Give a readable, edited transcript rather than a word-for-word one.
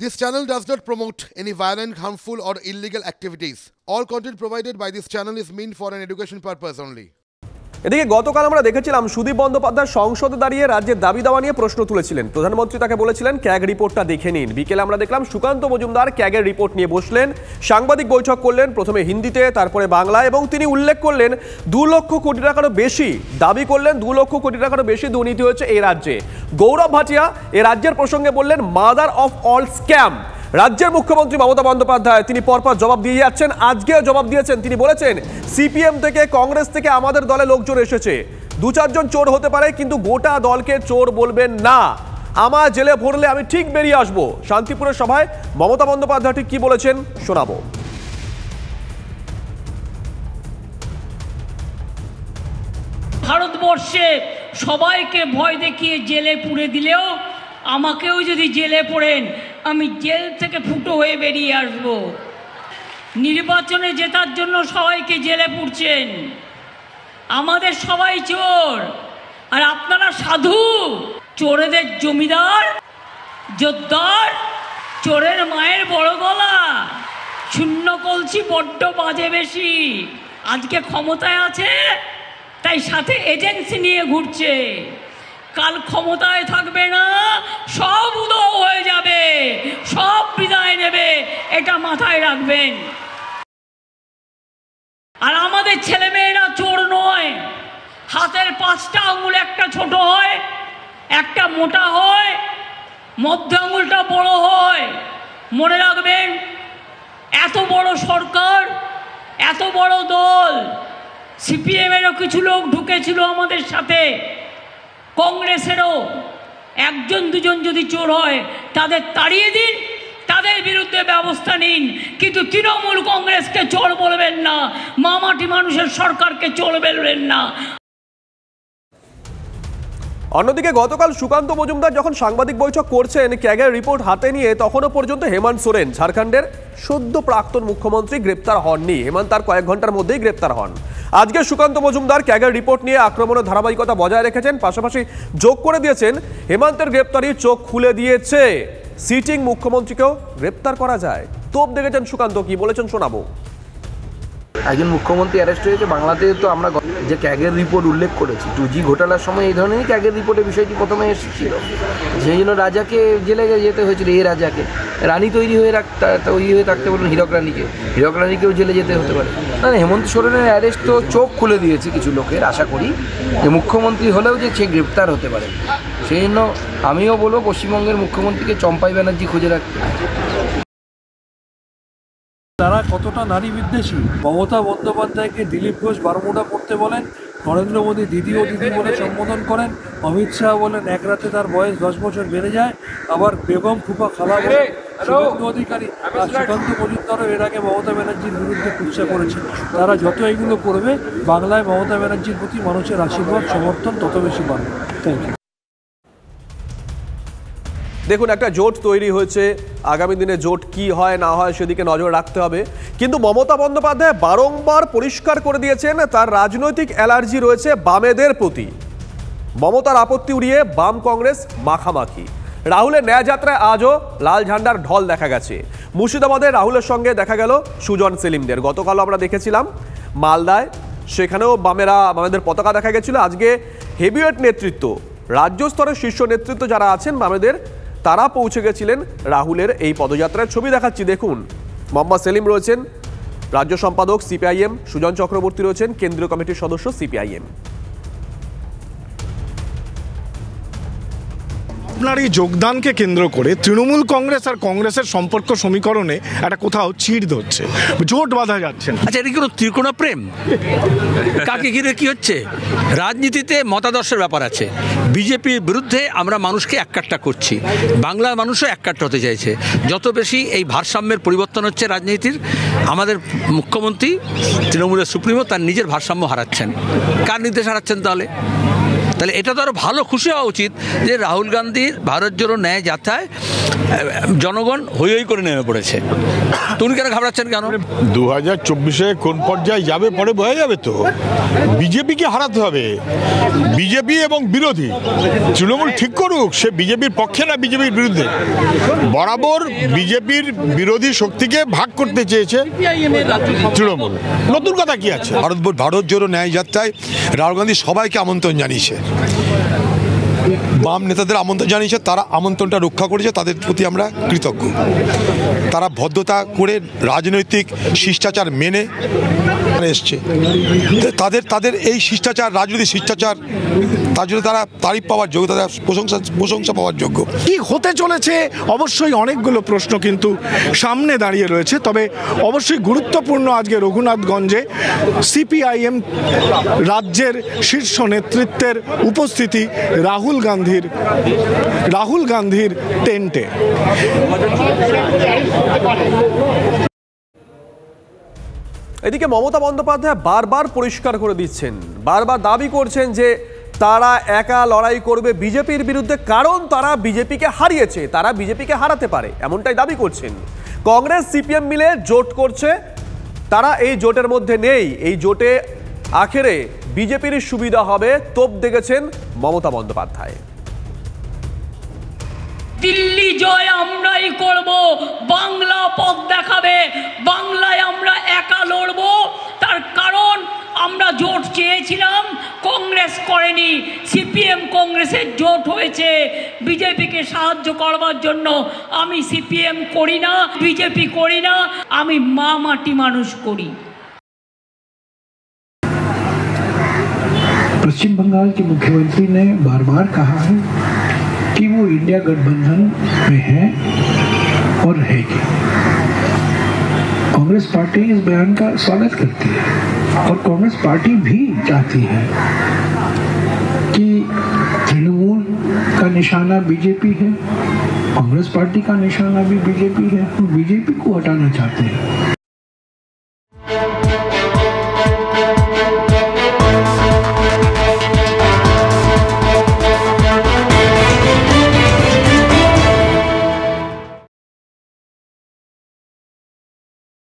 This channel does not promote any violent, harmful, or illegal activities. All content provided by this channel is meant for an education purpose only. এদিকে গতকাল আমরা দেখেছিলাম সুদীপ বন্দ্যোপাধ্যায় সংসদে দাঁড়িয়ে রাজ্যের দাবি দাওয়া নিয়ে প্রশ্ন তুলেছিলেন। প্রধানমন্ত্রী তাকে বলেছিলেন ক্যাগ রিপোর্টটা দেখে নিন। বিকেলে আমরা দেখলাম সুকান্ত মজুমদার ক্যাগের রিপোর্ট নিয়ে বসলেন, সাংবাদিক বৈঠক করলেন, প্রথমে হিন্দিতে তারপরে বাংলায়, এবং তিনি উল্লেখ করলেন 2 লক্ষ কোটি টাকারও বেশি, দাবি করলেন 2 লক্ষ কোটি টাকারও বেশি দুর্নীতি হয়েছে এই রাজ্যে। গৌরব ভাটিয়া এ রাজ্যের প্রসঙ্গে বললেন মাদার অফ অল স্ক্যাম। রাজ্যের মুখ্যমন্ত্রী মমতা বন্দ্যোপাধ্যায় তিনি পরপর জবাব দিয়ে যাচ্ছেন, আজকেও জবাব দিয়েছেন। তিনি বলেছেন সিপিএম থেকে, কংগ্রেস থেকে আমাদের দলে লোকজন এসেছে, 2-4 জন চোর হতে পারে, কিন্তু গোটা দলকে চোর বলবেন না। আমার জেলে ভরলে আমি ঠিক বেরিয়ে আসবো। শান্তিপুরের সভায় মমতা বন্দ্যোপাধ্যায় ঠিক কি বলেছেন শোনাবো। ভারতবর্ষে সবাইকে ভয় দেখিয়ে জেলে পুরে দিলেও আমাকেও যদি জেলে পড়েন আমি জেল থেকে ফুটো হয়ে বেরিয়ে আসব। নির্বাচনে জেতার জন্য সবাইকে জেলে পুরছেন, আমাদের সবাই চোর আর আপনারা সাধু। চোরেদের জমিদার, জোরদার, চোরের মায়ের বড় গলা, শূন্য কলসি বড্ড বাজে বেশি। আজকে ক্ষমতায় আছে তাই সাথে এজেন্সি নিয়ে ঘুরছে, কাল ক্ষমতায় থাকবে না, সব উধাও হয়ে যাবে, সব বিদায় নেবে, এটা মাথায় রাখবেন। আর আমাদের ছেলেমেয়েরা চোর নয়। হাতের 5টা আঙুল একটা ছোট হয়, একটা মোটা হয়, মধ্য আঙুলটা বড় হয়। মনে রাখবেন, এত বড় সরকার, এত বড় দল, সিপিএমেরও কিছু লোক ঢুকেছিল আমাদের সাথে, কংগ্রেসেরও 1-2 যদি চোর হয় তাদের তাড়িয়ে দিন, তাদের বিরুদ্ধে ব্যবস্থা নিন, কিন্তু তৃণমূল কংগ্রেসকে চোর বলবেন না, মামাটি মানুষের সরকারকে চোর বলবেন না। অন্যদিকে গতকাল সুকান্ত মজুমদার যখন সাংবাদিক বৈঠক করছেন ক্যাগের রিপোর্ট হাতে নিয়ে, তখনও পর্যন্ত হেমন্ত সোরেন ঝাড়খণ্ডের সদ্য প্রাক্তন মুখ্যমন্ত্রী গ্রেপ্তার হননি। হেমন্ত তার কয়েক ঘন্টার মধ্যেই গ্রেপ্তার হন। আজকে সুকান্ত মজুমদার ক্যাগের রিপোর্ট নিয়ে আক্রমণের ধারাবাহিকতা বজায় রেখেছেন, পাশাপাশি যোগ করে দিয়েছেন হেমন্তের গ্রেপ্তারি চোখ খুলে দিয়েছে, সিটিং মুখ্যমন্ত্রীকেও গ্রেপ্তার করা যায়। তোপ দেখেছেন সুকান্ত, কি বলেছেন শোনাবো। একজন মুখ্যমন্ত্রী অ্যারেস্ট হয়েছে। বাংলাতে তো আমরা যে ক্যাগের রিপোর্ট উল্লেখ করেছি, 2G ঘোটালার সময় এই ধরনেরই ক্যাগের রিপোর্টের বিষয়টি প্রথমে এসেছিল, সেই জন্য রাজাকে জেলে যেতে হয়েছিল। এই রাজাকে রানী তৈরি হয়ে থাকতে বলুন, হীরক রানীকেও জেলে যেতে হতে পারে না। হেমন্ত সোরেনের অ্যারেস্ট তো চোখ খুলে দিয়েছে কিছু লোকের। আশা করি যে মুখ্যমন্ত্রী হলেও যে সে গ্রেপ্তার হতে পারে, সেই জন্য আমিও বলবো পশ্চিমবঙ্গের মুখ্যমন্ত্রীকে চম্পাই ব্যানার্জি খুঁজে রাখতে। তারা কতটা নারী বিদ্বেষী। মমতা বন্দ্যোপাধ্যায়কে দিলীপ ঘোষ বারমুডা পড়তে বলেন, নরেন্দ্র মোদী দিদি ও দিদি বলে সম্বোধন করেন, অমিত শাহ বলেন এক রাতে তার বয়স 10 বছর বেড়ে যায়, আবার বেগম ফুফা খালা বলেন। শুভেন্দু অধিকারী আর সুকান্ত মজুমদারও এর আগে মমতা ব্যানার্জির বিরুদ্ধে কুৎসা করেছেন। তারা যত এগুলো করবে, বাংলায় মমতা ব্যানার্জির প্রতি মানুষের আশীর্বাদ সমর্থন তত বেশি বাড়বে। Thank you. দেখুন, একটা জোট তৈরি হয়েছে, আগামী দিনে জোট কি হয় না হয় সেদিকে নজর রাখতে হবে। কিন্তু মমতা বন্দ্যোপাধ্যায় বারংবার পরিষ্কার করে দিয়েছেন তার রাজনৈতিক অ্যালার্জি রয়েছে বামেদের প্রতি। মমতার আপত্তি উড়িয়ে বাম কংগ্রেস মাখামাখি। রাহুলের ন্যায় যাত্রায় আজও লাল ঝান্ডার ঢল দেখা গেছে। মুর্শিদাবাদে রাহুলের সঙ্গে দেখা গেল সুজন সেলিমদের। গতকাল আমরা দেখেছিলাম মালদায়, সেখানেও বামেদের পতাকা দেখা গেছিল। আজকে হেভিওয়েট নেতৃত্ব, রাজ্য স্তরের শীর্ষ নেতৃত্ব যারা আছেন বামেদের, তারা পৌঁছে গেছিলেন রাহুলের এই পদযাত্রার। ছবি দেখাচ্ছি দেখুন। মোহাম্মদ সেলিম রয়েছেন রাজ্য সম্পাদক সিপিআইএম, সুজন চক্রবর্তী রয়েছেন কেন্দ্রীয় কমিটির সদস্য সিপিআইএম। আপনার এই যোগদানকে কেন্দ্র করে তৃণমূল কংগ্রেস আর কংগ্রেসের সম্পর্ক সমীকরণে একটা কোথাও চিড় ধরছে, জোট বাঁধা যাচ্ছে না। আচ্ছা, এটা কি ত্রিকোণ প্রেম? কাকে ঘিরে কি হচ্ছে? রাজনীতিতে মতাদর্শের ব্যাপার আছে। বিজেপির বিরুদ্ধে আমরা মানুষকে এককাট্টা করছি, বাংলার মানুষও এককাট্টা হতে চাইছে। যত বেশি এই ভারসাম্যের পরিবর্তন হচ্ছে রাজনীতির, আমাদের মুখ্যমন্ত্রী তৃণমূলের সুপ্রিমো তার নিজের ভারসাম্য হারাচ্ছেন। কার নির্দেশ হারাচ্ছেন তাহলে? তাহলে এটা তো আরও ভালো খুশি হওয়া উচিত যে রাহুল গান্ধীর ভারত জোড়ো ন্যায় যাত্রায় জনগণ হই হই করে নেমে পড়েছে। তুমি কেন ঘাবড়াচ্ছেন কেন? 2024-এ কোন পর্যায়ে যাবে পরে বোঝা যাবে। তো বিজেপিকে হারাতে হবে, বিজেপি এবং বিরোধী তৃণমূল ঠিক করুক সে বিজেপির পক্ষে না বিজেপির বিরুদ্ধে। বরাবর বিজেপির বিরোধী শক্তিকে ভাগ করতে চেয়েছে তৃণমূল, নতুন কথা কি আছে? ভারত জোড়ো ন্যায় যাত্রায় রাহুল গান্ধী সবাইকে আমন্ত্রণ জানিয়েছে, বাম নেতাদের আমন্ত্রণ জানিয়েছে, তারা আমন্ত্রণটা রক্ষা করেছে, তাদের প্রতি আমরা কৃতজ্ঞ। তারা ভদ্রতা করে রাজনৈতিক শিষ্টাচার মেনে এসছে, তাদের এই শিষ্টাচার, রাজনৈতিক শিষ্টাচার, তার জন্য তারা তারিফ পাওয়ার যোগ্য, তারা প্রশংসা পাওয়ার যোগ্য। কি হতে চলেছে অবশ্যই অনেকগুলো প্রশ্ন কিন্তু সামনে দাঁড়িয়ে রয়েছে, তবে অবশ্যই গুরুত্বপূর্ণ আজকে রঘুনাথগঞ্জে সিপিআইএম রাজ্যের শীর্ষ নেতৃত্বের উপস্থিতি রাহুল গান্ধীর টেন্টে। এদিকে মমতা বন্দ্যোপাধ্যায় বারবার পরিষ্কার করে দিচ্ছেন, বারবার দাবি করছেন যে তারা একা লড়াই করবে বিজেপির বিরুদ্ধে, কারণ তারা বিজেপিকে হারিয়েছে, তারা বিজেপিকে হারাতে পারে, এমনটাই দাবি করছেন। কংগ্রেস সিপিএম মিলে জোট করছে, তারা এই জোটের মধ্যে নেই, এই জোটে আখেরে বিজেপির সুবিধা হবে, তোপ দেখেছেন মমতা বন্দ্যোপাধ্যায়। দিল্লি জয় আমরাই করব, বাংলা পথ দেখাবে, বাংলায় আমরা একা লড়ব। তার কারণ আমরা জোট চেয়েছিলাম, কংগ্রেস করেনি, সিপিএম কংগ্রেসের জোট হয়েছে বিজেপিকে সাহায্য করবার জন্য। আমি সিপিএম করি না, বিজেপি করি না, আমি মাটি মানুষ করি। पश्चिम बंगाल के मुख्यमंत्री ने बार बार कहा है कि वो इंडिया गठबंधन में है और रहेगी। कांग्रेस पार्टी इस बयान का स्वागत करती है और कांग्रेस पार्टी भी चाहती है कि तृणमूल का निशाना बीजेपी है, कांग्रेस पार्टी का निशाना भी बीजेपी है, बीजेपी को हटाना चाहते हैं।